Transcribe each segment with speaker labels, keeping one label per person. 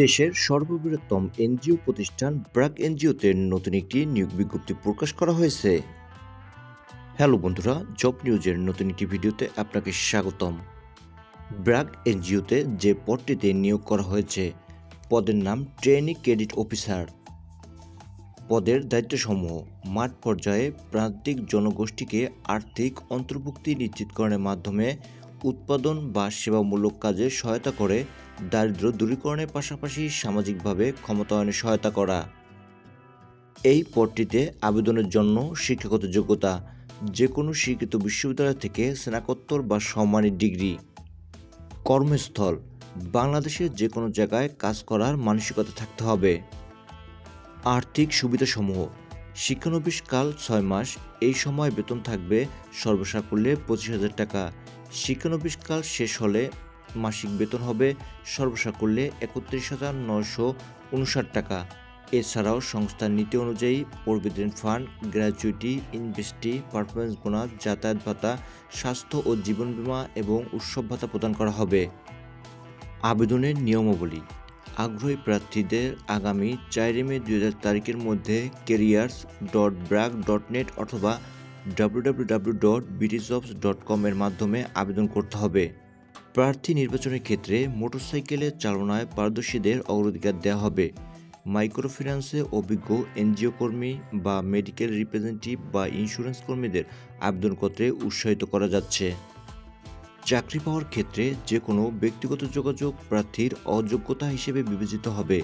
Speaker 1: দেশের সর্ববৃহত্তম এনজিও প্রতিষ্ঠান ব্র্যাক এনজিওতে নতুন একটি নিয়োগ বিজ্ঞপ্তি প্রকাশ করা হয়েছে। হ্যালো বন্ধুরা, জব নিউজের নতুন একটি ভিডিওতে আপনাকে স্বাগতম। ব্র্যাক এনজিওতে যে পদটিতে নিয়োগ করা হয়েছে পদের নাম ট্রেনি ক্রেডিট অফিসার। পদের দায়িত্বসমূহ: মাঠ পর্যায়ে প্রান্তিক জনগোষ্ঠীকে আর্থিক অন্তর্ভুক্তি নিশ্চিতকরণের মাধ্যমে উৎপাদন বা সেবামূলক কাজে সহায়তা করে দারিদ্র্য দূরীকরণের পাশাপাশি সামাজিকভাবে ক্ষমতায়নে সহায়তা করা। এই পদটিতে আবেদনের জন্য শিক্ষাগত যোগ্যতা: যে কোনো স্বীকৃত বিশ্ববিদ্যালয় থেকে স্নাতকোত্তর বা সমমানের ডিগ্রি। কর্মস্থল: বাংলাদেশের যে কোনো জায়গায় কাজ করার মানসিকতা থাকতে হবে। আর্থিক সুবিধাসমূহ: শিক্ষানবিশকাল 6 মাস, এই সময় বেতন থাকবে সর্বসাকুল্যে 25,000 টাকা। শিক্ষানবিশকাল শেষ হলে মাসিক বেতন হবে সর্বসাকুল্যে 31,959 টাকা। এছাড়াও সংস্থার নীতি অনুযায়ী প্রভিডেন্ট ফান্ড, গ্র্যাচুইটি, ইনভেস্টি, পারফরমেন্স বোনাস, যাতায়াত ভাতা, স্বাস্থ্য ও জীবন বীমা এবং উৎসব ভাতা প্রদান করা হবে। আবেদনের নিয়মাবলী: আগ্রহী প্রার্থীদের আগামী 4 মে 2000 তারিখের মধ্যে careers.brag.net অথবা www.btjobs.com এর মাধ্যমে আবেদন করতে হবে। প্রার্থী নির্বাচনের ক্ষেত্রে মোটরসাইকেলে চালনায় পারদর্শীদের অগ্রাধিকার দেওয়া হবে। মাইক্রোফিন্যান্সে অভিজ্ঞ এনজিও কর্মী বা মেডিকেল রিপ্রেজেন্টেটিভ বা ইন্স্যুরেন্স কর্মীদের আবেদন করতে উৎসাহিত করা যাচ্ছে। চাকরি পাওয়ার ক্ষেত্রে যে কোনো ব্যক্তিগত যোগাযোগ প্রার্থীর অযোগ্যতা হিসেবে বিবেচিত হবে।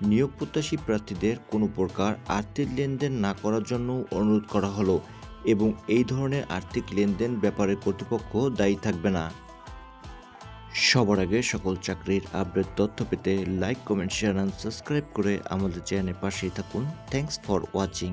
Speaker 1: নিয়োগ প্রত্যাশী প্রার্থীদের কোনো প্রকার আর্থিক লেনদেন না করার জন্য অনুরোধ করা হলো এবং এই ধরনের আর্থিক লেনদেন ব্যাপারে কর্তৃপক্ষ দায়ী থাকবে না। সবার আগে সকল চাকরির আপডেট তথ্য পেতে like, comment, share and subscribe করে আমাদের চ্যানেলের পাশেই থাকুন। Thanks for watching.